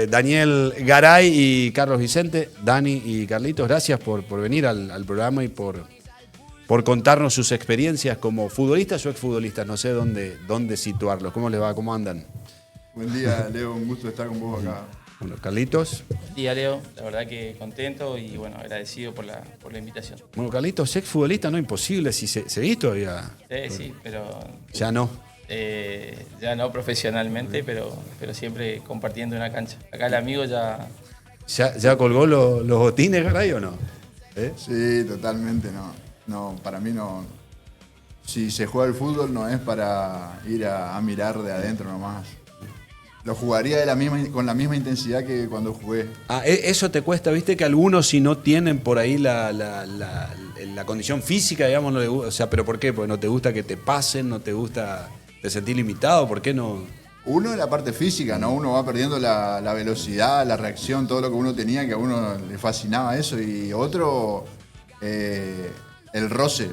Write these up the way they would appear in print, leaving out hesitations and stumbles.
Daniel Garay y Carlos Vicente, Dani y Carlitos, gracias por venir al programa y por contarnos sus experiencias como futbolistas o exfutbolistas. No sé dónde situarlos. ¿Cómo les va? ¿Cómo andan? Buen día, Leo. Un gusto estar con vos acá. Bueno, Carlitos. Buen día, Leo. La verdad que contento y bueno, agradecido por la invitación. Bueno, Carlitos, exfutbolista, no imposible. Si seguís todavía. Sí, pero... Ya no. Ya no profesionalmente, pero siempre compartiendo una cancha. Acá el amigo ya... ¿Ya colgó los botines, Garay, o no? Sí, totalmente. No, para mí no. Si se juega el fútbol no es para ir a mirar de adentro nomás. Lo jugaría con la misma intensidad que cuando jugué. Eso te cuesta, viste que algunos si no tienen por ahí la condición física, digamos, no le gusta. O sea, ¿pero por qué? Porque no te gusta que te pasen, no te gusta, te sentís limitado, ¿por qué no? Uno es la parte física, ¿no? Uno va perdiendo la velocidad, la reacción, todo lo que uno tenía, que a uno le fascinaba eso. Y otro, el roce.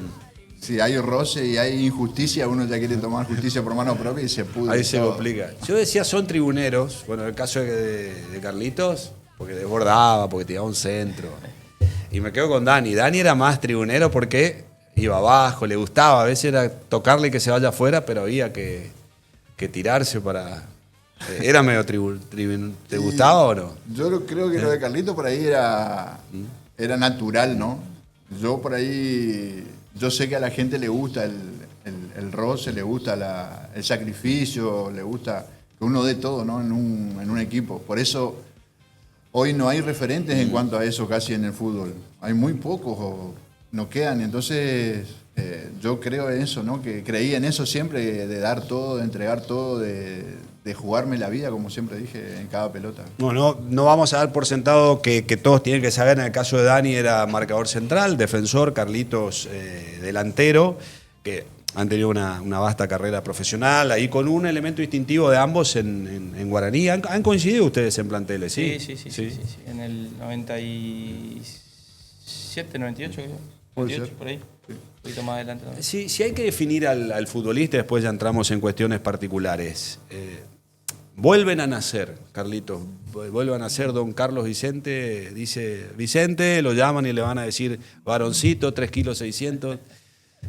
Si hay roce y hay injusticia, uno ya quiere tomar justicia por mano propia y se pudre. Ahí se complica. Yo decía, son tribuneros. Bueno, en el caso de Carlitos, porque desbordaba, porque tiraba un centro. Y me quedo con Dani. Dani era más tribunero porque iba abajo, le gustaba. A veces era tocarle y que se vaya afuera, pero había que tirarse para... ¿Era medio tribunero? ¿Te gustaba o no? Yo creo que lo de Carlitos por ahí era natural, ¿no? Yo por ahí... Yo sé que a la gente le gusta el roce, le gusta el sacrificio, le gusta que uno dé todo, ¿no? en un equipo. Por eso hoy no hay referentes en cuanto a eso casi en el fútbol. Hay muy pocos o no quedan. Entonces yo creo en eso, ¿no? Que creí en eso siempre, de dar todo, de entregar todo, de jugarme la vida, como siempre dije, en cada pelota. Bueno, no vamos a dar por sentado que todos tienen que saber. En el caso de Dani era marcador central, defensor, Carlitos delantero, que han tenido una vasta carrera profesional, ahí con un elemento distintivo de ambos en Guaraní. ¿Han coincidido ustedes en planteles? Sí. En el 97, 98 creo. 98, por ahí. Un poquito más adelante. ¿No? Si hay que definir al futbolista, después ya entramos en cuestiones particulares. Vuelven a nacer, Carlitos, vuelven a nacer don Carlos Vicente, dice Vicente, lo llaman y le van a decir varoncito, 3 kilos 600,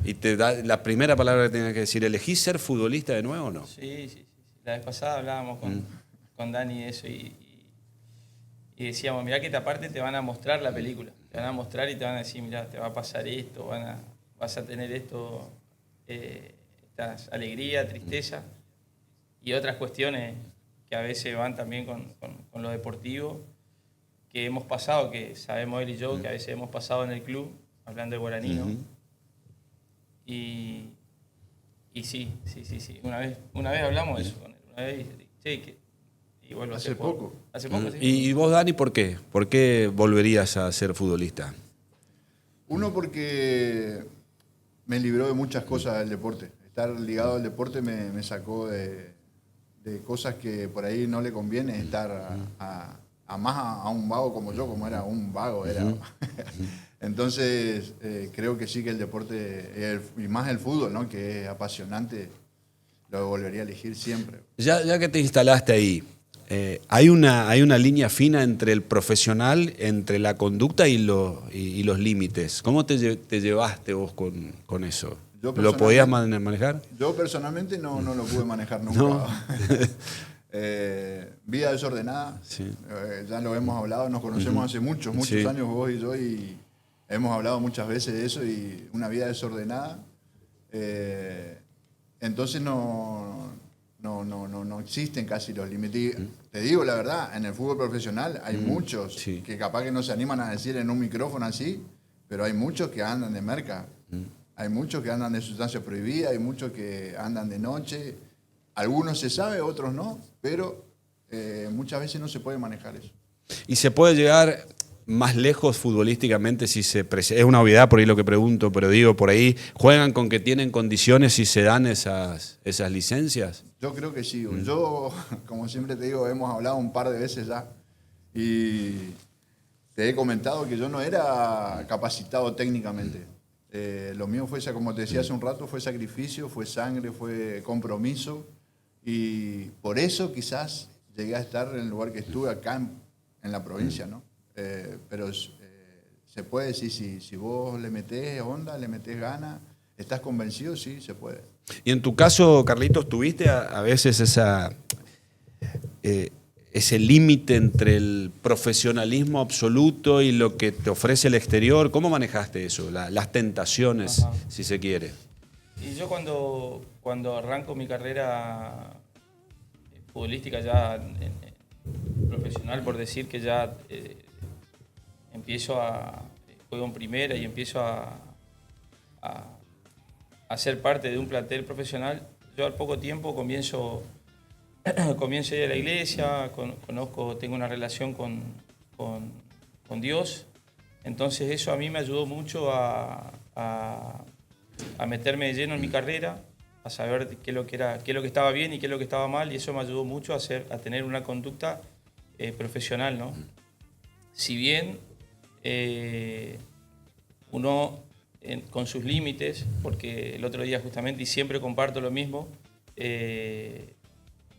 y te da la primera palabra que tienes que decir, ¿elegís ser futbolista de nuevo o no? Sí. La vez pasada hablábamos con Dani de eso y decíamos, mirá que aparte te van a mostrar la película, te van a mostrar y te van a decir, mirá, te va a pasar esto, vas a tener esto, esta alegría, tristeza y otras cuestiones que a veces van también con lo deportivo, que hemos pasado, que sabemos él y yo, que a veces hemos pasado en el club, hablando de Guaraní, ¿no? Y sí. Una vez hablamos de eso con él, una vez, y vuelvo hace poco. Hace poco, sí. ¿Y vos, Dani, por qué? ¿Por qué volverías a ser futbolista? Uno, porque me libró de muchas cosas del deporte. Estar ligado al deporte me sacó de cosas que por ahí no le conviene estar más a un vago como yo, como era un vago. Entonces, creo que sí que el deporte, y más el fútbol, ¿no? Que es apasionante, lo volvería a elegir siempre. Ya que te instalaste ahí, hay una línea fina entre el profesional, entre la conducta y los límites. ¿Cómo te llevaste vos con eso? ¿Lo podías manejar? Yo personalmente no lo pude manejar nunca. ¿No? Vida desordenada, sí. Ya lo hemos hablado, nos conocemos hace muchos sí. años vos y yo, y hemos hablado muchas veces de eso, y una vida desordenada. Entonces no existen casi los límites. Te digo la verdad, en el fútbol profesional hay muchos que capaz que no se animan a decir en un micrófono así, pero hay muchos que andan de merca. Hay muchos que andan de sustancias prohibidas, hay muchos que andan de noche. Algunos se sabe, otros no, pero muchas veces no se puede manejar eso. ¿Y se puede llegar más lejos futbolísticamente si se es una obviedad por ahí lo que pregunto, pero digo, por ahí juegan con que tienen condiciones y se dan esas licencias? Yo creo que sí. Yo, como siempre te digo, hemos hablado un par de veces ya y te he comentado que yo no era capacitado técnicamente. Lo mío fue, como te decía hace un rato, fue sacrificio, fue sangre, fue compromiso, y por eso quizás llegué a estar en el lugar que estuve acá en la provincia, ¿no? Pero se puede, sí, si vos le metés onda, le metés ganas, estás convencido, sí, se puede. Y en tu caso, Carlitos, ¿tuviste a veces ese límite entre el profesionalismo absoluto y lo que te ofrece el exterior? ¿Cómo manejaste eso? Las tentaciones, Ajá. si se quiere. Y yo cuando arranco mi carrera futbolística ya profesional, por decir que ya juego en primera y empiezo a ser parte de un plantel profesional, yo al poco tiempo comienzo a ir a la iglesia, tengo una relación con Dios, entonces eso a mí me ayudó mucho a meterme de lleno en mi carrera, a saber qué es lo que estaba bien y qué es lo que estaba mal, y eso me ayudó mucho a tener una conducta profesional, ¿no? Si bien uno con sus límites, porque el otro día justamente, y siempre comparto lo mismo,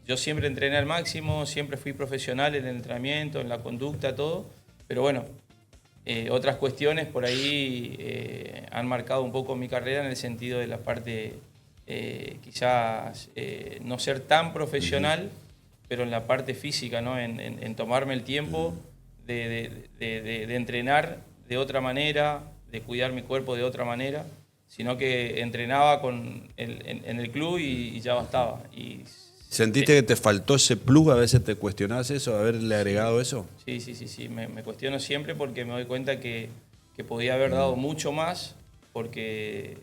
yo siempre entrené al máximo, siempre fui profesional en el entrenamiento, en la conducta, todo, pero bueno, otras cuestiones por ahí han marcado un poco mi carrera en el sentido de la parte quizás no ser tan profesional, pero en la parte física, ¿no? En tomarme el tiempo de entrenar de otra manera, de cuidar mi cuerpo de otra manera, sino que entrenaba en el club y ya bastaba. ¿Sentiste que te faltó ese plus? ¿A veces te cuestionás eso, haberle agregado eso? Sí. Me cuestiono siempre porque me doy cuenta que podía haber dado mucho más, porque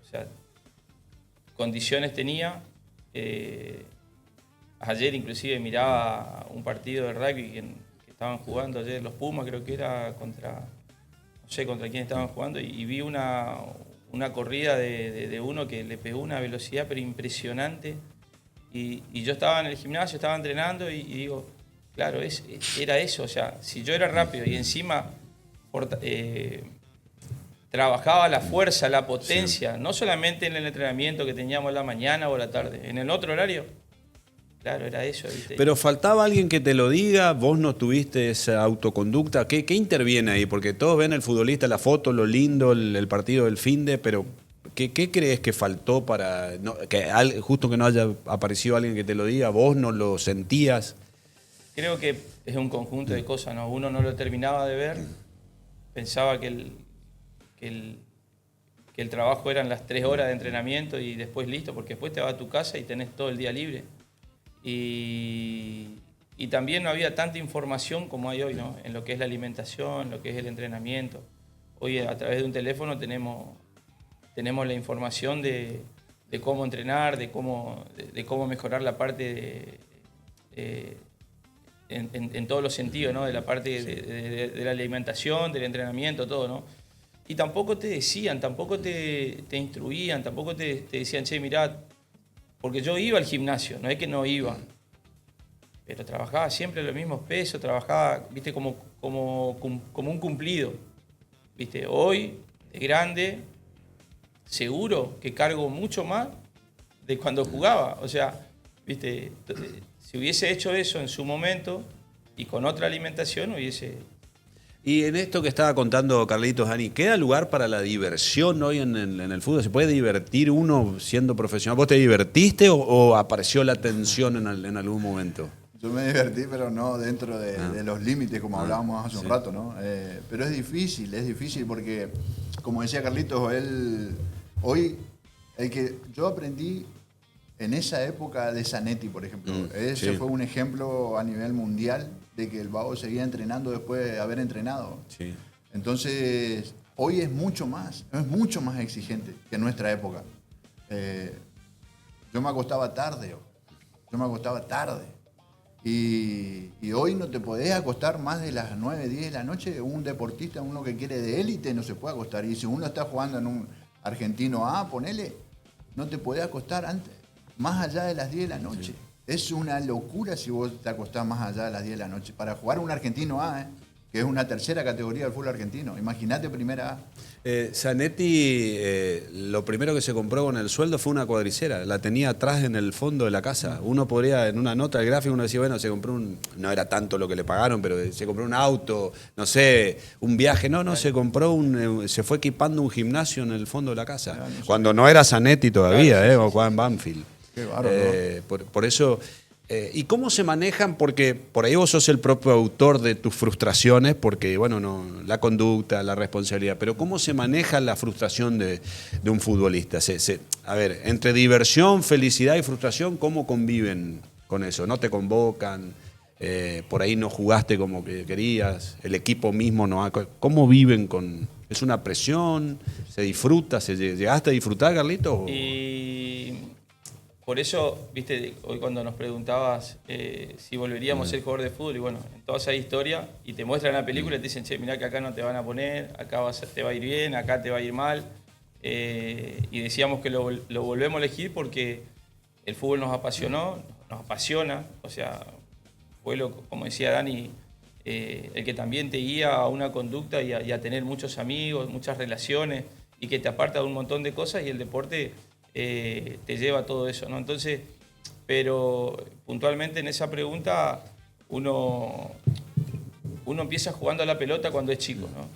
o sea, condiciones tenía. Ayer inclusive miraba un partido de rugby que estaban jugando ayer los Pumas, creo que era no sé contra quién estaban jugando, y vi una corrida de uno que le pegó una velocidad pero impresionante. Y yo estaba en el gimnasio, estaba entrenando y digo, claro, era eso. O sea, si yo era rápido y encima trabajaba la fuerza, la potencia, sí, no solamente en el entrenamiento que teníamos a la mañana o a la tarde, en el otro horario, claro, era eso, ¿viste? Pero faltaba alguien que te lo diga, vos no tuviste esa autoconducta. ¿Qué interviene ahí? Porque todos ven el futbolista, la foto, lo lindo, el partido del finde, pero ¿qué crees que faltó para justo que no haya aparecido alguien que te lo diga? ¿Vos no lo sentías? Creo que es un conjunto de cosas, ¿no? Uno no lo terminaba de ver, pensaba que el trabajo eran las 3 horas de entrenamiento y después listo, porque después te vas a tu casa y tenés todo el día libre. Y también no había tanta información como hay hoy, ¿no? En lo que es la alimentación, lo que es el entrenamiento. Hoy a través de un teléfono tenemos la información de cómo entrenar, de cómo mejorar la parte en todos los sentidos, ¿no? De la parte de la alimentación, del entrenamiento, todo, ¿no? Y tampoco te decían, tampoco te instruían, tampoco te decían, che, mirá, porque yo iba al gimnasio, no es que no iba, pero trabajaba siempre los mismos pesos, trabajaba, viste, como un cumplido, viste. Hoy, de grande, seguro que cargo mucho más de cuando jugaba. O sea, viste, si hubiese hecho eso en su momento y con otra alimentación hubiese... Y en esto que estaba contando Carlitos, Dani, ¿queda lugar para la diversión hoy en el fútbol? ¿Se puede divertir uno siendo profesional? ¿Vos te divertiste o apareció la tensión en algún momento? Yo me divertí, pero no dentro de los límites, como hablábamos hace un rato, ¿no? Pero es difícil porque, como decía Carlitos, yo aprendí en esa época de Zanetti, por ejemplo. Ese fue un ejemplo a nivel mundial de que el Vago seguía entrenando después de haber entrenado. Sí. Entonces, hoy es mucho más exigente que en nuestra época. Yo me acostaba tarde. Y hoy no te podés acostar más de las 9, 10 de la noche. Un deportista, uno que quiere de élite, no se puede acostar. Y si uno está jugando en un Argentino A, ponele, no te podés acostar antes, más allá de las 10 de la noche. Sí. Es una locura si vos te acostás más allá de las 10 de la noche. Para jugar un Argentino A, que que es una tercera categoría del fútbol argentino. Imagínate primera A. Zanetti, lo primero que se compró con el sueldo fue una cuadricera. La tenía atrás en el fondo de la casa. Uno podría, en una nota del gráfico, uno decía, bueno, se compró no era tanto lo que le pagaron, pero se compró un auto, no sé, un viaje. No, se compró se fue equipando un gimnasio en el fondo de la casa. Cuando no era Zanetti todavía, o jugaba en Banfield. Qué bárbaro. Por eso... ¿Y cómo se manejan? Porque por ahí vos sos el propio autor de tus frustraciones, porque, bueno, la conducta, la responsabilidad, pero ¿cómo se maneja la frustración de un futbolista? A ver, entre diversión, felicidad y frustración, ¿cómo conviven con eso? ¿No te convocan? Por ahí no jugaste como que querías, el equipo mismo no... ¿Cómo viven con...? ¿Es una presión? ¿Se disfruta? ¿Llegaste a disfrutar, Carlito? Y... Por eso, viste, hoy cuando nos preguntabas si volveríamos a ser jugador de fútbol, y bueno, en toda esa historia, y te muestran la película y te dicen, che, mirá que acá no te van a poner, acá te va a ir bien, acá te va a ir mal. Y decíamos que lo volvemos a elegir porque el fútbol nos apasionó, nos apasiona, o sea, fue como decía Dani, el que también te guía a una conducta y a tener muchos amigos, muchas relaciones, y que te aparta de un montón de cosas, y el deporte... te lleva a todo eso, ¿no? Entonces, pero puntualmente en esa pregunta uno empieza jugando a la pelota cuando es chico, ¿no?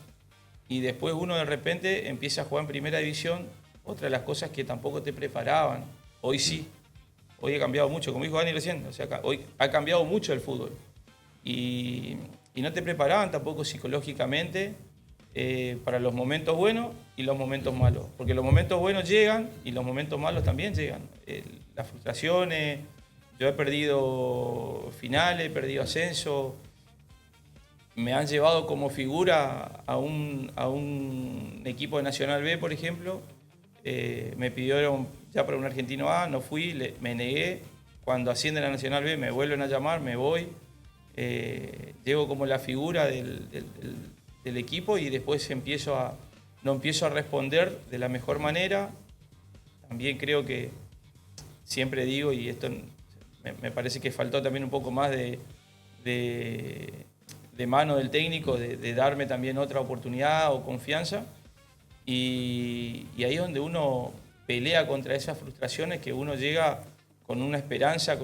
Y después uno de repente empieza a jugar en primera división, otra de las cosas que tampoco te preparaban. Hoy sí, hoy ha cambiado mucho, como dijo Dani recién, o sea, hoy ha cambiado mucho el fútbol. Y no te preparaban tampoco psicológicamente para los momentos buenos y los momentos malos. Porque los momentos buenos llegan y los momentos malos también llegan. Las frustraciones, yo he perdido finales, he perdido ascenso, me han llevado como figura a un equipo de Nacional B, por ejemplo. Me pidieron ya para un Argentino A, no fui, me negué. Cuando ascienden a Nacional B me vuelven a llamar, me voy. Llego como la figura del equipo y después no empiezo a responder de la mejor manera. También creo que, siempre digo, y esto me parece que faltó también un poco más de mano del técnico, de darme también otra oportunidad o confianza. Y ahí es donde uno pelea contra esas frustraciones, que uno llega con una esperanza,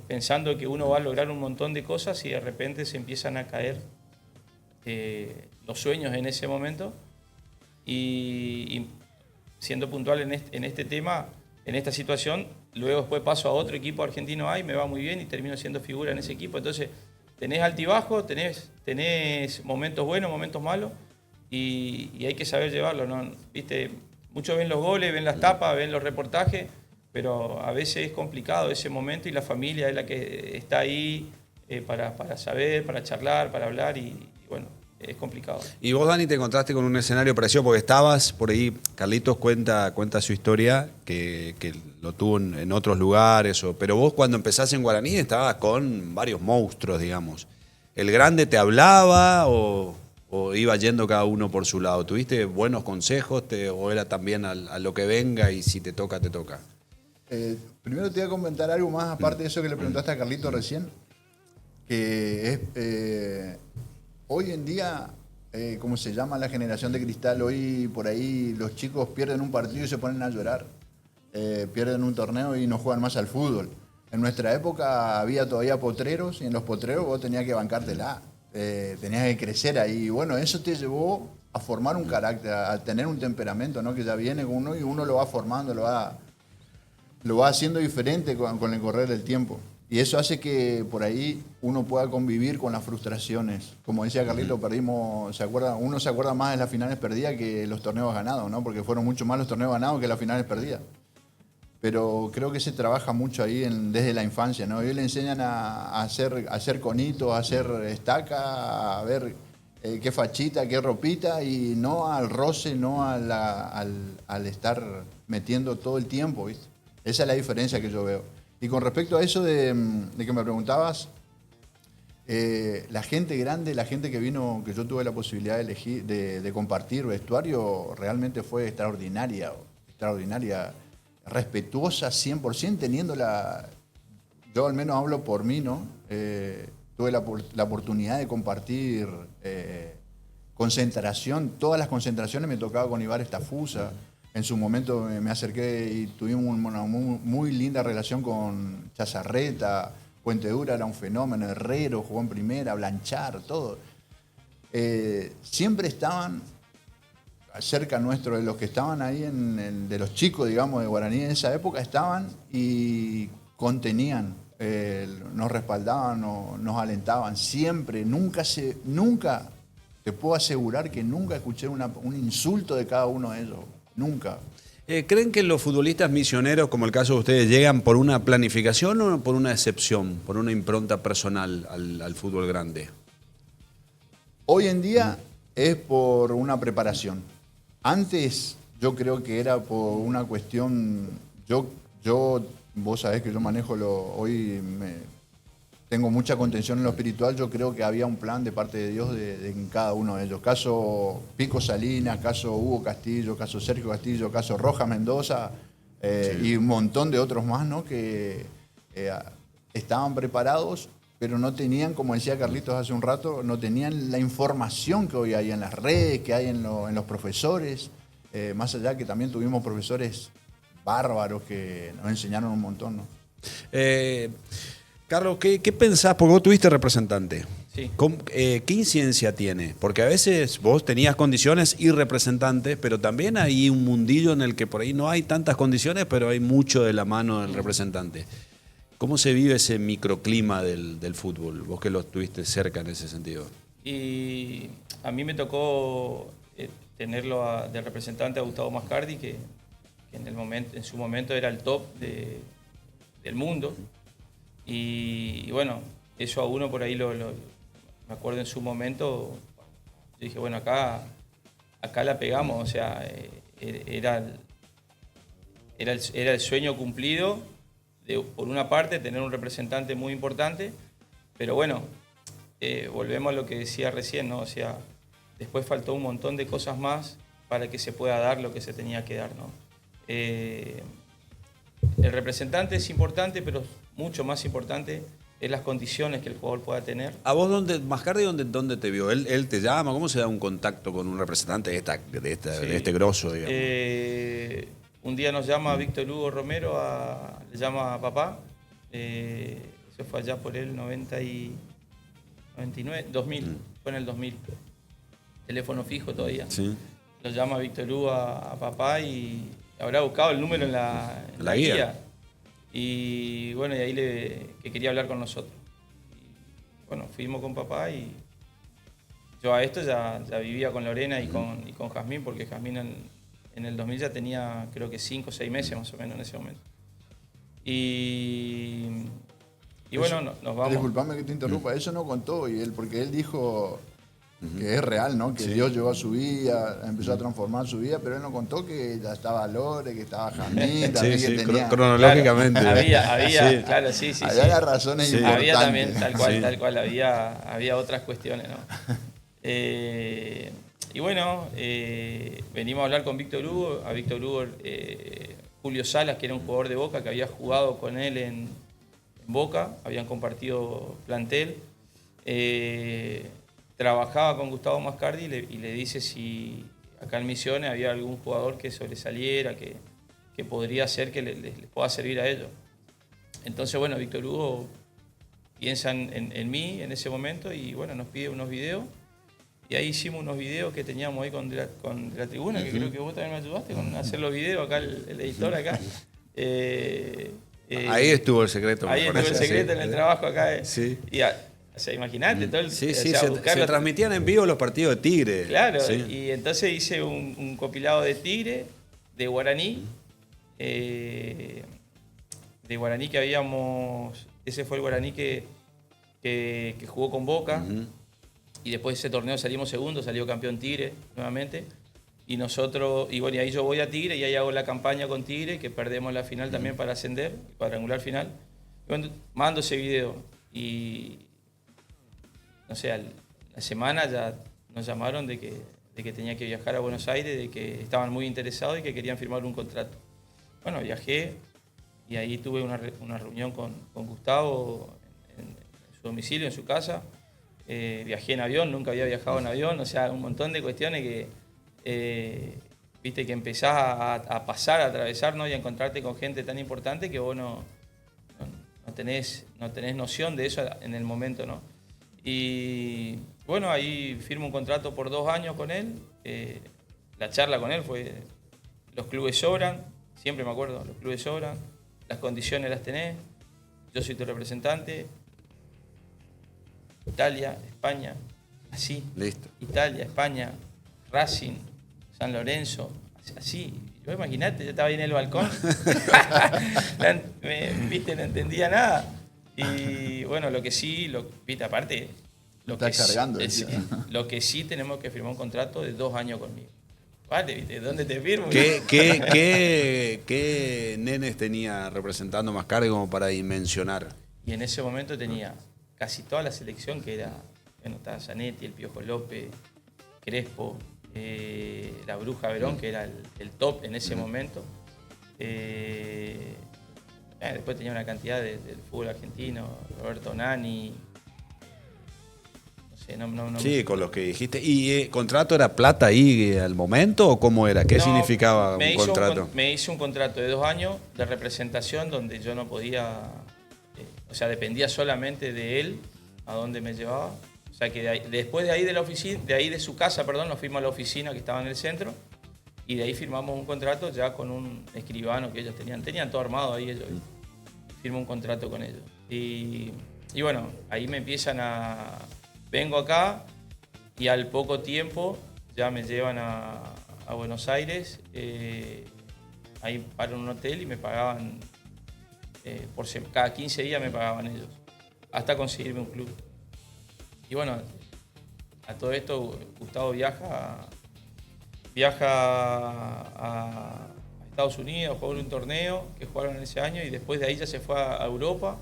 pensando que uno va a lograr un montón de cosas y de repente se empiezan a caer los sueños en ese momento. Y siendo puntual en este tema, en esta situación, luego después paso a otro equipo argentino A y me va muy bien y termino siendo figura en ese equipo. Entonces tenés altibajos, tenés momentos buenos, momentos malos, y hay que saber llevarlo, ¿no? ¿Viste? Muchos ven los goles, ven las tapas, ven los reportajes, pero a veces es complicado ese momento y la familia es la que está ahí para saber, para charlar, para hablar y bueno, es complicado. Y vos, Dani, te encontraste con un escenario parecido porque estabas por ahí, Carlitos cuenta su historia, que lo tuvo en otros lugares, pero vos cuando empezás en Guaraní estabas con varios monstruos, digamos. ¿El grande te hablaba o iba yendo cada uno por su lado? ¿Tuviste buenos consejos o era también a lo que venga y si te toca, te toca? Primero te voy a comentar algo más, aparte de eso que le preguntaste a Carlitos recién, que es... hoy en día, ¿cómo se llama la generación de cristal? Hoy por ahí los chicos pierden un partido y se ponen a llorar. Pierden un torneo y no juegan más al fútbol. En nuestra época había todavía potreros y en los potreros vos tenías que bancártela. Tenías que crecer ahí. Y bueno, eso te llevó a formar un carácter, a tener un temperamento, ¿no? Que ya viene con uno y uno lo va formando, lo va haciendo diferente con el correr del tiempo. Y eso hace que por ahí uno pueda convivir con las frustraciones. Como decía Carlito, uno se acuerda más de las finales perdidas que los torneos ganados, ¿no? Porque fueron mucho más los torneos ganados que las finales perdidas. Pero creo que se trabaja mucho ahí desde la infancia, ¿no? Ellos le enseñan a hacer conitos, a hacer estaca, a ver qué fachita, qué ropita, y no al roce, no al estar metiendo todo el tiempo, ¿viste? Esa es la diferencia que yo veo. Y con respecto a eso de que me preguntabas, la gente grande, la gente que vino, que yo tuve la posibilidad de elegir, de compartir vestuario, realmente fue extraordinaria, respetuosa 100%, yo al menos hablo por mí, ¿no? tuve la oportunidad de compartir concentración, todas las concentraciones me tocaba con Ibar Estafusa. En su momento me acerqué y tuvimos una muy linda relación con Chazarreta, Puente Dura era un fenómeno, Herrero jugó en primera, Blanchard, todo. Siempre estaban cerca nuestro, de los que estaban ahí, de los chicos, digamos, de Guaraní en esa época, estaban y contenían, nos respaldaban, nos alentaban, siempre, nunca, te puedo asegurar que nunca escuché un insulto de cada uno de ellos, nunca. ¿Creen que los futbolistas misioneros, como el caso de ustedes, llegan por una planificación o por una excepción, por una impronta personal al fútbol grande? Hoy en día es por una preparación. Antes yo creo que era por una cuestión, vos sabés que yo manejo tengo mucha contención en lo espiritual, yo creo que había un plan de parte de Dios en cada uno de ellos. Caso Pico Salinas, caso Hugo Castillo, caso Sergio Castillo, caso Rojas Mendoza sí. Y un montón de otros más, ¿no? Que estaban preparados, pero no tenían, como decía Carlitos hace un rato, no tenían la información que hoy hay en las redes, que hay en los profesores. Más allá que también tuvimos profesores bárbaros que nos enseñaron un montón, ¿no? Carlos, ¿qué pensás? Porque vos tuviste representante. Sí. ¿Qué incidencia tiene? Porque a veces vos tenías condiciones y representantes, pero también hay un mundillo en el que por ahí no hay tantas condiciones, pero hay mucho de la mano del representante. ¿Cómo se vive ese microclima del fútbol? Vos que lo estuviste cerca en ese sentido. Y a mí me tocó tenerlo de representante a Gustavo Mascardi, que en su momento era el top del mundo. Y bueno, eso a uno por ahí me acuerdo en su momento, yo dije, bueno, acá la pegamos, o sea, era el sueño cumplido, por una parte, tener un representante muy importante, pero bueno, volvemos a lo que decía recién, ¿no? O sea, después faltó un montón de cosas más para que se pueda dar lo que se tenía que dar, ¿no? El representante es importante, pero mucho más importante es las condiciones que el jugador pueda tener. ¿A vos, Mascardi, dónde te vio? ¿Él te llama? ¿Cómo se da un contacto con un representante de este grosso, digamos? Un día nos llama Víctor Hugo Romero, le llama a papá. Eso fue allá por el 2000, fue en el 2000. Teléfono fijo todavía. Sí. Lo llama Víctor Hugo a papá y habrá buscado el número en la guía. Y bueno, y ahí que quería hablar con nosotros. Y, bueno, fuimos con papá y yo a esto ya vivía con Lorena y con Jazmín, porque Jazmín en el 2000 ya tenía creo que 5 o 6 meses más o menos en ese momento. Y bueno, nos vamos. Disculpame que te interrumpa, eso no contó porque él dijo que es real, ¿no? Que sí. Dios llevó a su vida, empezó a transformar su vida, pero él no contó que ya estaba Lore, que estaba Jazmín, también sí, que tenía... cronológicamente. Claro, había, sí. Claro, sí. Había las razones importantes. Había también, tal cual, había otras cuestiones, ¿no? Y bueno, venimos a hablar con Víctor Hugo, Julio Salas, que era un jugador de Boca, que había jugado con él en Boca, habían compartido plantel. Trabajaba con Gustavo Mascardi y le dice si acá en Misiones había algún jugador que sobresaliera, que podría ser que les pueda servir a ellos. Entonces, bueno, Víctor Hugo piensa en mí en ese momento y bueno, nos pide unos videos. Y ahí hicimos unos videos que teníamos ahí con de la tribuna, que creo que vos también me ayudaste con hacer los videos acá, el editor acá. Ahí estuvo el secreto. Ahí estuvo el secreto en el trabajo acá. Sí. O sea, imagínate todo se transmitían en vivo los partidos de Tigre. Claro, sí. Y entonces hice un compilado de Tigre, de Guaraní, que habíamos... Ese fue el Guaraní que jugó con Boca, y después de ese torneo salimos segundos, salió campeón Tigre nuevamente, y bueno, y ahí yo voy a Tigre y ahí hago la campaña con Tigre, que perdemos la final también para ascender, cuadrangular final. Y bueno, mando ese video y... No sé, la semana ya nos llamaron de que tenía que viajar a Buenos Aires, de que estaban muy interesados y que querían firmar un contrato. Bueno, viajé y ahí tuve una reunión con Gustavo en domicilio, en su casa. Viajé en avión, nunca había viajado en avión, o sea, un montón de cuestiones que, viste, que empezás a pasar, a atravesar, ¿no? Y a encontrarte con gente tan importante que vos no tenés noción de eso en el momento, ¿no? Y bueno, ahí firmo un contrato por 2 años con él. La charla con él fue, los clubes sobran, siempre me acuerdo, los clubes sobran, las condiciones las tenés, yo soy tu representante, Italia, España, así. Listo. Italia, España, Racing, San Lorenzo, así. Yo imagínate, yo estaba ahí en el balcón, viste, no entendía nada. Y bueno, lo que sí, viste, aparte, lo que sí tenemos que firmar un contrato de 2 años conmigo. Vale, ¿viste? ¿Dónde te firmo? ¿Qué nenes tenía representando Mascardi como para dimensionar? Y en ese momento tenía casi toda la selección, que era, bueno, estaba Zanetti, el Piojo López, Crespo, la Bruja Verón, que era el top en ese momento. Después tenía una cantidad del fútbol argentino, Roberto Nani. No, sí, con los que dijiste. ¿Y contrato era plata ahí al momento o cómo era? ¿Qué significaba un contrato? Me hice un contrato de 2 años de representación donde yo no podía, o sea, dependía solamente de él a dónde me llevaba. O sea que después de ahí de la oficina, de su casa, perdón, nos fuimos a la oficina que estaba en el centro y de ahí firmamos un contrato ya con un escribano que ellos tenían todo armado ahí ellos. Firmo un contrato con ellos. Y bueno, ahí me empiezan vengo acá y al poco tiempo ya me llevan a Buenos Aires. Ahí paro en un hotel y me pagaban, cada 15 días me pagaban ellos, hasta conseguirme un club. Y bueno, a todo esto Gustavo viaja a Estados Unidos a jugar un torneo que jugaron ese año y después de ahí ya se fue a Europa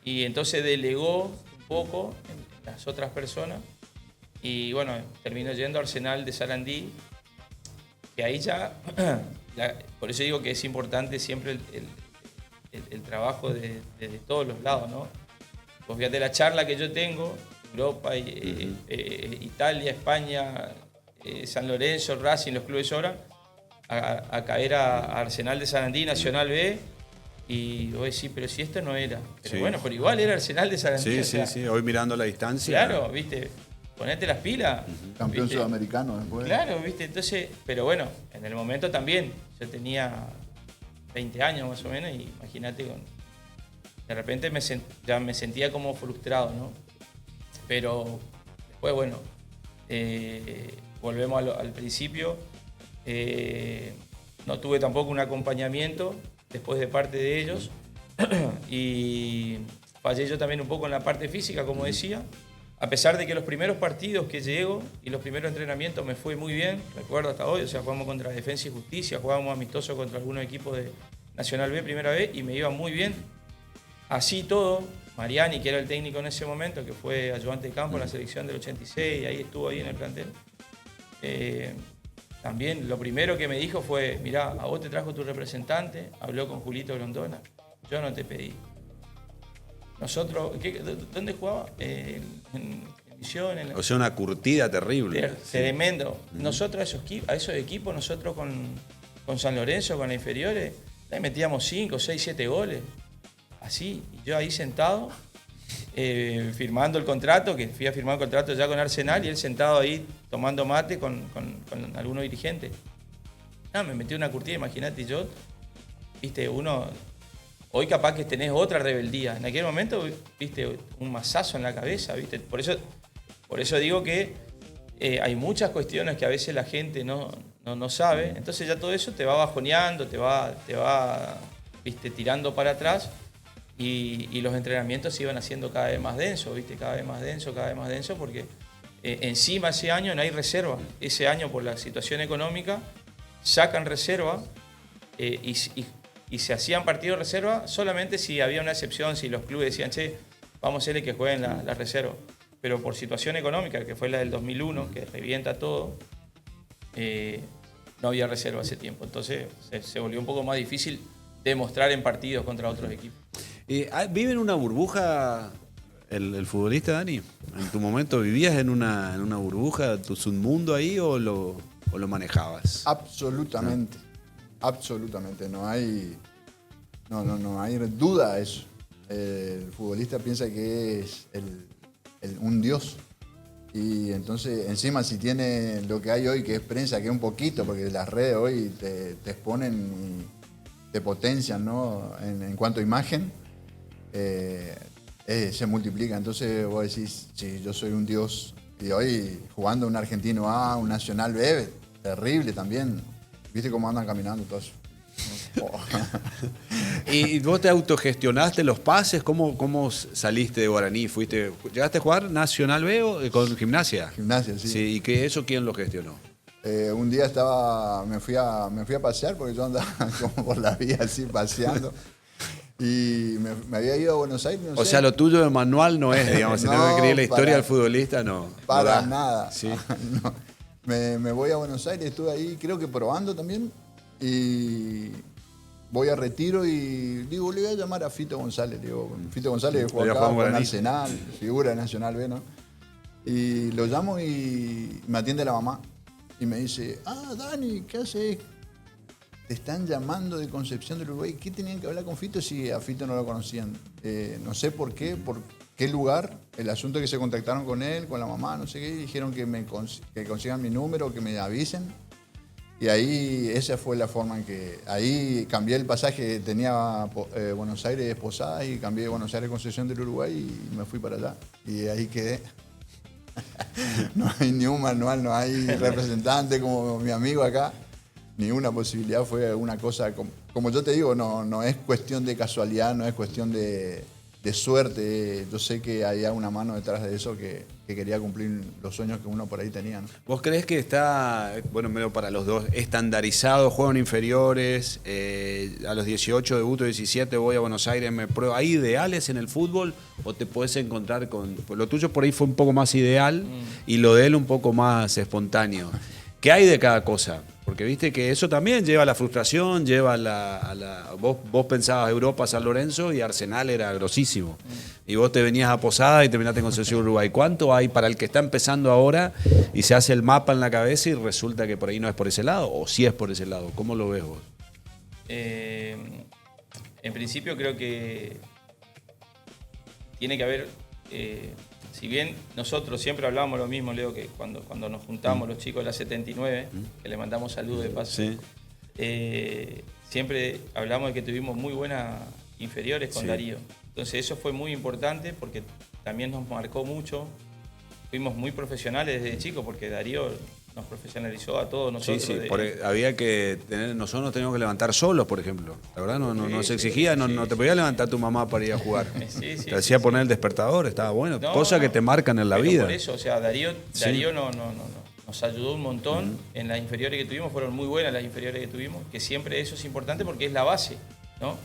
y entonces delegó un poco las otras personas y bueno, terminó yendo a Arsenal de Sarandí, que ahí ya, por eso digo que es importante siempre el trabajo de todos los lados, ¿no? Pues fíjate la charla que yo tengo, Europa, Italia, España, San Lorenzo, Racing, los clubes sobran, a caer a Arsenal de Sarandí, Nacional B. Y vos decís, pero si esto no era. Pero bueno, pero igual era Arsenal de Sarandí. Sí. Hoy mirando la distancia. Claro, viste, ponete las pilas. Campeón ¿viste? Sudamericano después. Claro, viste, entonces, pero bueno, en el momento también. Yo tenía 20 años más o menos y imagínate, de repente ya me sentía como frustrado, ¿no? Pero después, bueno, volvemos al principio. No tuve tampoco un acompañamiento después de parte de ellos y fallé yo también un poco en la parte física, como decía, a pesar de que los primeros partidos que llego y los primeros entrenamientos me fue muy bien, recuerdo hasta hoy, o sea, jugamos contra Defensa y Justicia, jugábamos amistosos contra algunos equipos de Nacional B, primera vez, y me iba muy bien. Así todo, Mariani, que era el técnico en ese momento, que fue ayudante de campo en la selección del 86, y ahí estuvo ahí en el plantel, también lo primero que me dijo fue, mirá, a vos te trajo tu representante, habló con Julito Grondona, yo no te pedí. Nosotros, ¿dónde jugaba? En Misiones. O sea, una curtida terrible. Tremendo. Nosotros a esos equipos, nosotros con San Lorenzo, con las inferiores, le metíamos 5, 6, 7 goles. Así, y yo ahí sentado, firmando el contrato, que fui a firmar el contrato ya con Arsenal, y él sentado ahí tomando mate con algunos dirigentes. Me metí una curtida, imagínate, yo, viste, hoy capaz que tenés otra rebeldía. En aquel momento, viste, un mazazo en la cabeza, viste. Por eso digo que hay muchas cuestiones que a veces la gente no sabe. Entonces ya todo eso te va bajoneando, te va viste, tirando para atrás. Y los entrenamientos se iban haciendo cada vez más densos, ¿viste? Cada vez más denso, porque encima ese año no hay reserva. Ese año, por la situación económica, sacan reserva y se hacían partidos de reserva solamente si había una excepción, si los clubes decían, che, vamos a hacerle que jueguen la reserva. Pero por situación económica, que fue la del 2001, que revienta todo, no había reserva ese tiempo. Entonces se volvió un poco más difícil demostrar en partidos contra otros equipos. ¿Vive en una burbuja el futbolista, Dani? ¿En tu momento vivías en una burbuja, tu submundo ahí o lo manejabas? Absolutamente. Absolutamente. No hay duda de eso. El futbolista piensa que es un dios. Y entonces, encima, si tiene lo que hay hoy, que es prensa, que es un poquito, porque las redes hoy te exponen y te potencian, ¿no? En cuanto a imagen, se multiplica. Entonces vos decís, sí, yo soy un dios. Y hoy jugando un Argentino A, un Nacional B, terrible también. ¿Viste cómo andan caminando todos? Oh. ¿Y vos te autogestionaste los pases? ¿Cómo saliste de Guaraní? ¿Llegaste a jugar Nacional B o con Gimnasia? Gimnasia, sí. ¿Y eso quién lo gestionó? Un día me fui a pasear porque yo andaba como por la vía así paseando. Y me había ido a Buenos Aires. No O sé. sea, lo tuyo de manual no es, digamos, si tengo que escribir la historia del futbolista, no. Para no nada. Sí. No. Me voy a Buenos Aires, estuve ahí creo que probando también. Y voy a Retiro y digo, le voy a llamar a Fito González. Digo, Fito González jugó acá con Arsenal, figura de Nacional B, ¿no? Y lo llamo y me atiende la mamá. Y me dice, Dani, ¿qué haces? Te están llamando de Concepción del Uruguay. ¿Qué tenían que hablar con Fito si a Fito no lo conocían? No sé por qué lugar. El asunto es que se contactaron con él, con la mamá, no sé qué. Y dijeron que consigan mi número, que me avisen. Y ahí, esa fue la forma en que... Ahí cambié el pasaje, tenía Buenos Aires Posadas y cambié de Buenos Aires Concepción del Uruguay y me fui para allá. Y ahí quedé. No hay ni un manual, no hay representante como mi amigo acá. Ni una posibilidad, fue una cosa... Como yo te digo, no es cuestión de casualidad, no es cuestión de suerte. Yo sé que había una mano detrás de eso que quería cumplir los sueños que uno por ahí tenía, ¿no? ¿Vos creés que está, medio para los dos, estandarizado, juegan inferiores, a los 18 debuto, 17 voy a Buenos Aires, me pruebo? ¿Hay ideales en el fútbol o te podés encontrar con... Lo tuyo por ahí fue un poco más ideal y lo de él un poco más espontáneo. ¿Qué hay de cada cosa? Porque viste que eso también lleva a la frustración, lleva a la... Vos pensabas Europa, San Lorenzo y Arsenal era grosísimo. Y vos te venías a Posada y terminaste en Concepción Uruguay. ¿Cuánto hay para el que está empezando ahora y se hace el mapa en la cabeza y resulta que por ahí no es por ese lado? ¿O sí es por ese lado? ¿Cómo lo ves vos? En principio creo que tiene que haber... si bien nosotros siempre hablábamos lo mismo, Leo, que cuando nos juntamos los chicos de la 79, que le mandamos saludos de paso, Sí. Siempre hablamos de que tuvimos muy buenas inferiores con Darío. Entonces eso fue muy importante porque también nos marcó mucho. Fuimos muy profesionales desde chicos porque Darío nos profesionalizó a todos nosotros. Sí, había que tener, nosotros nos teníamos que levantar solos, por ejemplo. La verdad no se exigía, no te podía levantar tu mamá para ir a jugar. Te hacía poner el despertador, estaba bueno. Cosas que te marcan en la vida. Por eso, o sea, Darío nos ayudó un montón. En las inferiores que tuvimos, fueron muy buenas las inferiores que tuvimos, que siempre eso es importante porque es la base, ¿no?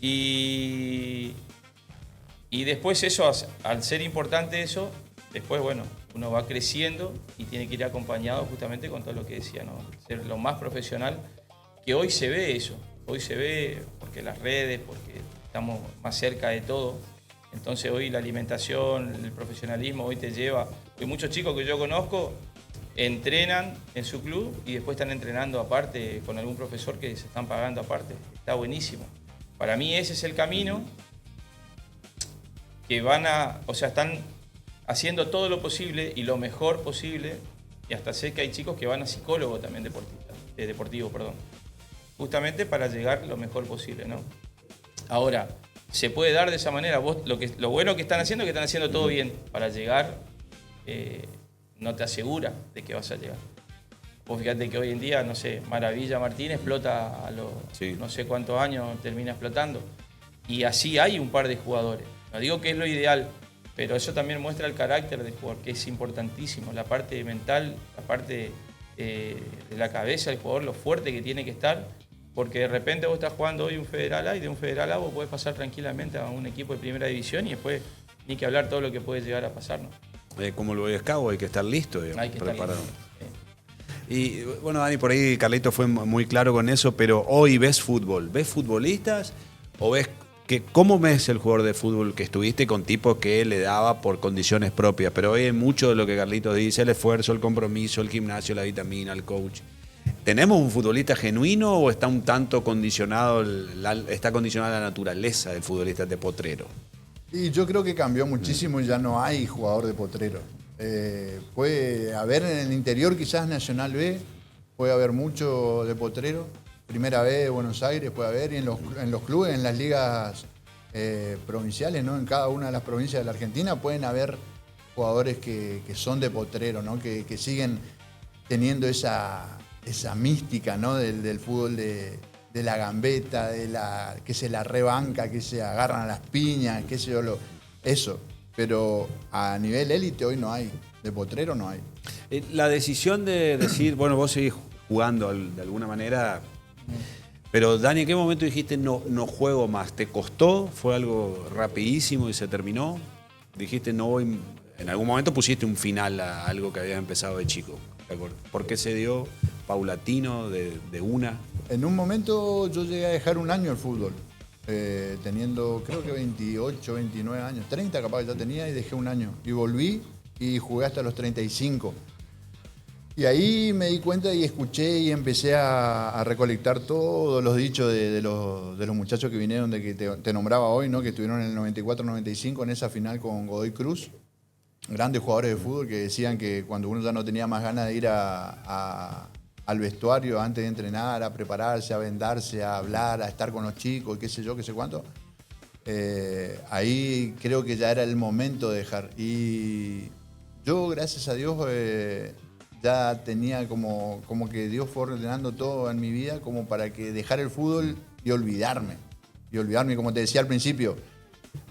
Y después eso, al ser importante eso, después, bueno, uno va creciendo y tiene que ir acompañado justamente con todo lo que decía, ¿no? Ser lo más profesional, que hoy se ve eso. Hoy se ve porque las redes, porque estamos más cerca de todo. Entonces hoy la alimentación, el profesionalismo, hoy te lleva... Hay muchos chicos que yo conozco, entrenan en su club y después están entrenando aparte con algún profesor que se están pagando aparte. Está buenísimo. Para mí ese es el camino que están haciendo todo lo posible y lo mejor posible, y hasta sé que hay chicos que van a psicólogo también deportivo, justamente para llegar lo mejor posible, ¿no? Ahora, se puede dar de esa manera. Lo bueno que están haciendo es que están haciendo todo bien. Para llegar, no te asegura de que vas a llegar. Vos fíjate que hoy en día, no sé, Maravilla Martín explota a los no sé cuántos años, termina explotando. Y así hay un par de jugadores. No digo que es lo ideal, pero eso también muestra el carácter del jugador, que es importantísimo. La parte mental, la parte de la cabeza del jugador, lo fuerte que tiene que estar, porque de repente vos estás jugando hoy un Federal A y de un Federal A vos podés pasar tranquilamente a un equipo de primera división y después ni que hablar todo lo que puede llegar a pasar, ¿no? Como el Boy Scout, hay que estar listo, digamos, hay que preparado. Estar listo. Y bueno, Dani, por ahí Carlito fue muy claro con eso, pero hoy ¿ves fútbol? ¿Ves futbolistas o ves ¿Cómo ves el jugador de fútbol que estuviste con tipos que le daba por condiciones propias? Pero hoy hay mucho de lo que Carlitos dice, el esfuerzo, el compromiso, el gimnasio, la vitamina, el coach. ¿Tenemos un futbolista genuino o está un tanto condicionado, está condicionada la naturaleza del futbolista de potrero? Y yo creo que cambió muchísimo y ya no hay jugador de potrero. Puede haber en el interior quizás Nacional B, puede haber mucho de potrero. Primera B de Buenos Aires puede haber, y en los clubes, en las ligas provinciales, ¿no? En cada una de las provincias de la Argentina pueden haber jugadores que son de potrero, ¿no? Que siguen teniendo esa mística, ¿no? del fútbol de la gambeta, que se la rebanca, que se agarran a las piñas, qué sé yo, eso. Pero a nivel élite hoy no hay, de potrero no hay. La decisión de decir, bueno, vos seguís jugando de alguna manera, pero Dani, ¿en qué momento dijiste no juego más? ¿Te costó? ¿Fue algo rapidísimo y se terminó? Dijiste no voy. En algún momento pusiste un final a algo que habías empezado de chico. ¿Por qué se dio paulatino de una? En un momento yo llegué a dejar un año el fútbol, teniendo creo que 28, 29 años, 30 capaz que ya tenía, y dejé un año. Y volví y jugué hasta los 35. Y ahí me di cuenta y escuché y empecé a recolectar todos los dichos de los muchachos que vinieron, de que te nombraba hoy, ¿no? Que estuvieron en el 94-95 en esa final con Godoy Cruz. Grandes jugadores de fútbol que decían que cuando uno ya no tenía más ganas de ir al vestuario antes de entrenar, a prepararse, a vendarse, a hablar, a estar con los chicos, qué sé yo, qué sé cuánto, ahí creo que ya era el momento de dejar. Y yo, gracias a Dios, ya tenía como que Dios fue ordenando todo en mi vida como para que dejar el fútbol y olvidarme. Y como te decía al principio,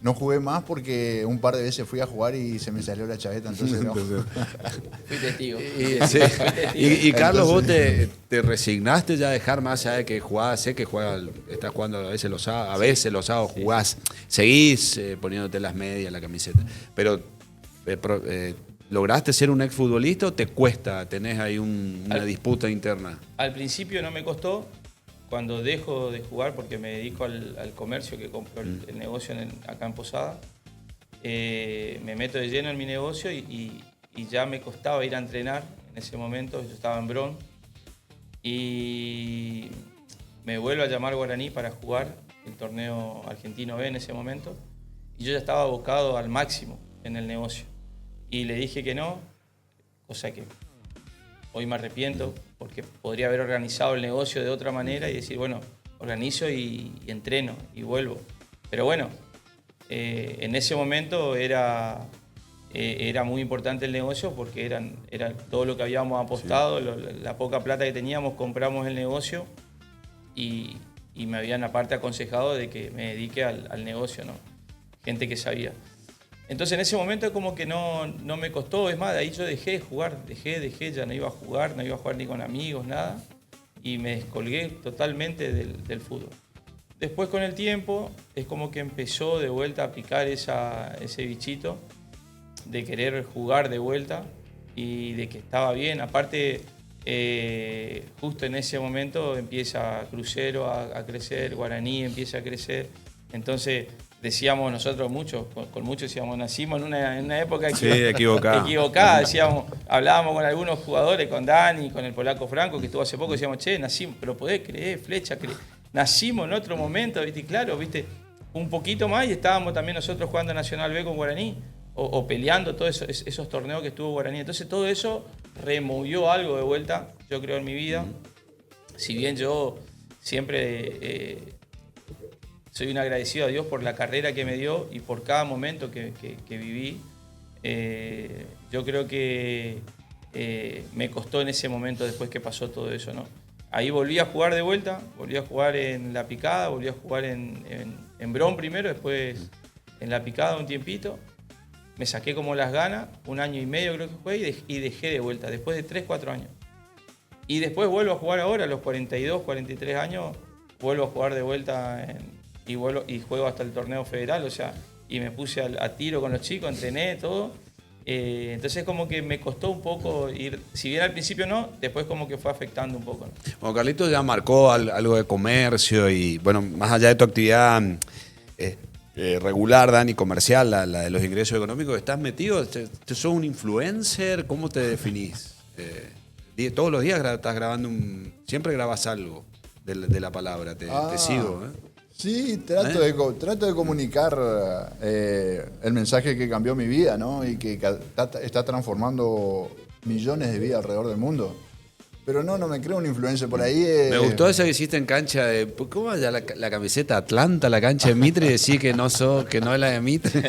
no jugué más porque un par de veces fui a jugar y se me salió la chaveta, entonces no. Fui testigo. Sí. Y Carlos, ¿vos te resignaste ya a dejar más allá de que jugás? Sé que estás jugando a veces los sábados, jugás, seguís poniéndote las medias, la camiseta, pero ¿lograste ser un exfutbolista o te cuesta? ¿Tenés ahí una disputa interna? Al principio no me costó. Cuando dejo de jugar, porque me dedico al comercio, que compro el negocio acá en Posada, me meto de lleno en mi negocio y ya me costaba ir a entrenar en ese momento. Yo estaba en Bron y me vuelve a llamar Guaraní para jugar el torneo argentino B en ese momento, y yo ya estaba abocado al máximo en el negocio. Y le dije que no, cosa que hoy me arrepiento, porque podría haber organizado el negocio de otra manera y decir, bueno, organizo y entreno y vuelvo. Pero bueno, en ese momento era muy importante el negocio porque era todo lo que habíamos apostado, la poca plata que teníamos, compramos el negocio y me habían aparte aconsejado de que me dedique al negocio, ¿no? Gente que sabía. Entonces en ese momento es como que no me costó, es más, de ahí yo dejé de jugar, dejé, ya no iba a jugar ni con amigos, nada, y me descolgué totalmente del fútbol. Después con el tiempo es como que empezó de vuelta a picar ese bichito de querer jugar de vuelta y de que estaba bien. Aparte, justo en ese momento empieza Crucero a crecer, Guaraní empieza a crecer, entonces decíamos nosotros con muchos decíamos, nacimos en una época equivocada, decíamos, hablábamos con algunos jugadores, con Dani, con el polaco Franco, que estuvo hace poco, decíamos, che, nacimos, pero podés creer, Flecha, nacimos en otro momento, ¿viste? Y claro, ¿viste? Un poquito más y estábamos también nosotros jugando Nacional B con Guaraní, o peleando todos esos torneos que estuvo Guaraní. Entonces todo eso removió algo de vuelta, yo creo, en mi vida. Si bien yo siempre soy un agradecido a Dios por la carrera que me dio y por cada momento que viví. Yo creo que me costó en ese momento después que pasó todo eso, ¿no? Ahí volví a jugar de vuelta, volví a jugar en La Picada, volví a jugar en Bron primero, después en La Picada un tiempito. Me saqué como las ganas, 1 año y medio creo que fue, y dejé de vuelta, después de 3, 4 años. Y después vuelvo a jugar ahora, a los 42, 43 años, vuelvo a jugar de vuelta y juego hasta el torneo federal, o sea, y me puse a tiro con los chicos, entrené todo. Entonces como que me costó un poco ir, si bien al principio no, después como que fue afectando un poco, ¿no? Bueno, Carlitos ya marcó algo de comercio y, bueno, más allá de tu actividad regular, Dani, comercial, la de los ingresos económicos, ¿estás metido? ¿Sos un influencer? ¿Cómo te definís? Todos los días estás grabando siempre grabas algo de la palabra, te sigo. Sí, trato de comunicar el mensaje que cambió mi vida, ¿no? Y que está transformando millones de vidas alrededor del mundo. Pero no me creo un influencer por ahí. Me gustó esa que hiciste en cancha de. ¿Cómo ya la camiseta Atlanta, la cancha de Mitre, y decís que no es la de Mitre?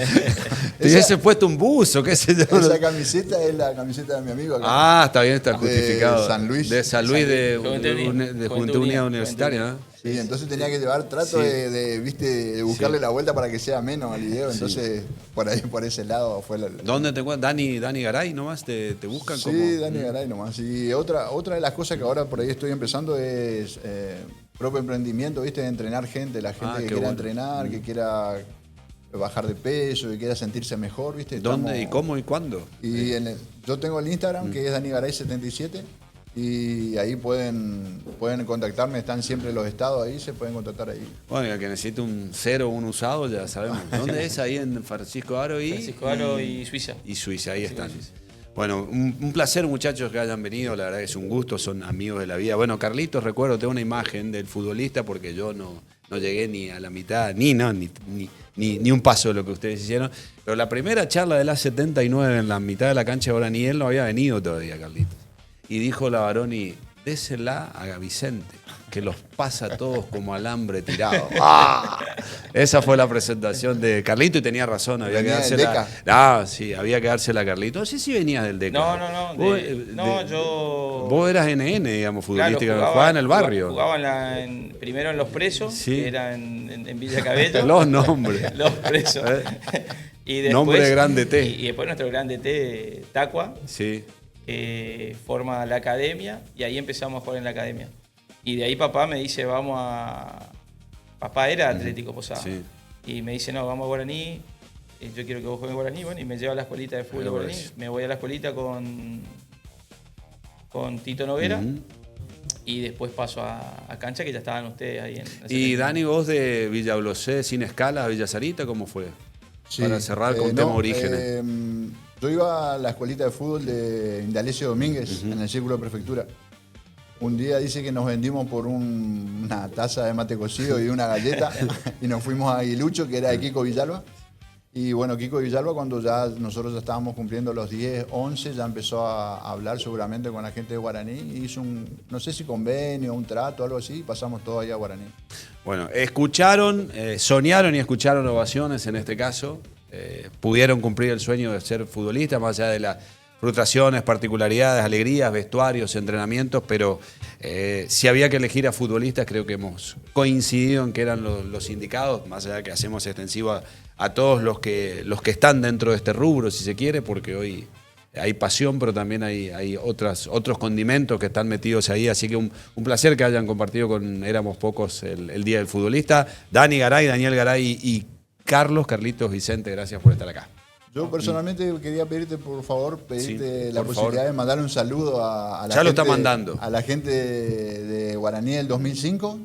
Te hubiese puesto un buzo, qué sé yo. Esa camiseta es la camiseta de mi amigo acá. Ah, está bien, está justificado. De San Luis. De San Luis, de Juventud Unida Universitaria, ¿no? Sí, entonces tenía que llevar, de buscarle la vuelta para que sea menos al video, entonces por ese lado fue ¿Dónde te encuentras? Dani Garay nomás te buscan. Sí, como Dani Garay nomás. Y otra de las cosas que ahora por ahí estoy empezando es propio emprendimiento, ¿viste? De entrenar gente, la gente que quiera entrenar, que quiera bajar de peso, que quiera sentirse mejor, ¿viste? ¿Dónde y cómo y cuándo? Y yo tengo el Instagram, que es Dani Garay 77. Y ahí pueden contactarme, están siempre los estados ahí, se pueden contactar ahí. Bueno, el que necesite un cero o un usado, ya sabemos. ¿Dónde es? Ahí en Francisco Aro y Suiza. Y Suiza, ahí están. Bueno, un placer, muchachos, que hayan venido, la verdad que es un gusto, son amigos de la vida. Bueno, Carlitos, recuerdo, tengo una imagen del futbolista porque yo no llegué ni a la mitad, ni un paso de lo que ustedes hicieron. Pero la primera charla de la 79 en la mitad de la cancha de Guaraní, él no había venido todavía, Carlitos. Y dijo la Baroni, désela a Vicente, que los pasa a todos como alambre tirado. ¡Ah! Esa fue la presentación de Carlito y tenía razón, había que dársela. Había que dársela a Carlito. No sé si venías del DECA. Yo... Vos eras NN, digamos, futbolística, claro, jugaba en el barrio. Jugaba primero en Los Presos, que era en Villa Cabello. Los nombres. Los Presos. Y después, nombre de grande T. Y después nuestro grande T, Tacua. Sí. Forma la academia y ahí empezamos a jugar en la academia. Y de ahí papá me dice, papá era Atlético Posada. Sí. Y me dice, no, vamos a Guaraní, yo quiero que vos juegues Guaraní. Bueno, y me lleva a la escuelita de fútbol de Guaraní. Me voy a la escuelita con Tito Noguera. Y después paso a cancha, que ya estaban ustedes ahí. Y Dani, vos de Villa Blosé, sin escala, a Villa Sarita, ¿cómo fue? Sí, para cerrar con tema orígenes. Yo iba a la escuelita de fútbol de Indalecio Domínguez, en el Círculo de Prefectura. Un día dice que nos vendimos por una taza de mate cocido y una galleta y nos fuimos a Aguilucho, que era de Kiko Villalba. Y bueno, Kiko Villalba, cuando nosotros ya estábamos cumpliendo los 10, 11, ya empezó a hablar seguramente con la gente de Guaraní y hizo no sé si convenio, un trato, algo así, y pasamos todo ahí a Guaraní. Bueno, escucharon, soñaron y escucharon ovaciones en este caso. Pudieron cumplir el sueño de ser futbolistas, más allá de las frustraciones, particularidades, alegrías, vestuarios, entrenamientos, pero si había que elegir a futbolistas, creo que hemos coincidido en que eran los indicados, más allá de que hacemos extensivo a todos los que están dentro de este rubro, si se quiere, porque hoy hay pasión, pero también hay otros condimentos que están metidos ahí, así que un placer que hayan compartido con Éramos Pocos el Día del Futbolista. Daniel Garay y Carlitos Vicente, gracias por estar acá. Yo personalmente quería pedirte, por favor, la posibilidad de mandar un saludo a la gente. Ya lo está mandando. A la gente de Guaraní del 2005,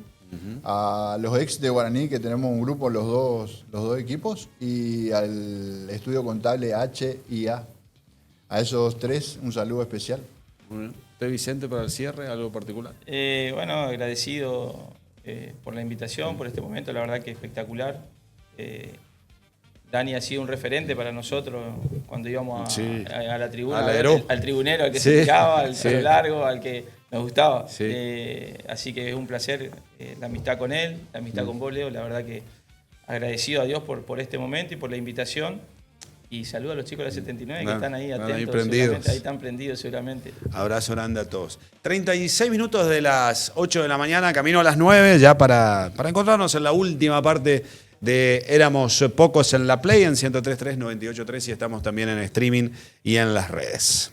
a los ex de Guaraní, que tenemos un grupo, los dos equipos, y al estudio contable H y A. A esos tres, un saludo especial. ¿Usted, Vicente, para el cierre, algo particular? Bueno, agradecido por la invitación, por este momento, la verdad que espectacular. Dani ha sido un referente para nosotros cuando íbamos a la tribuna, al tribunero, al que se tiraba, al pelo largo, al que nos gustaba. Sí. Así que es un placer la amistad con él, la amistad con vos, Leo. La verdad que agradecido a Dios por este momento y por la invitación. Y saludo a los chicos de la 79 que están ahí atentos, ahí están prendidos seguramente. Abrazo grande a todos. 36 minutos de las 8 de la mañana, camino a las 9, ya para encontrarnos en la última parte de Éramos Pocos en la Play, en 103.3, 98.3, y estamos también en streaming y en las redes.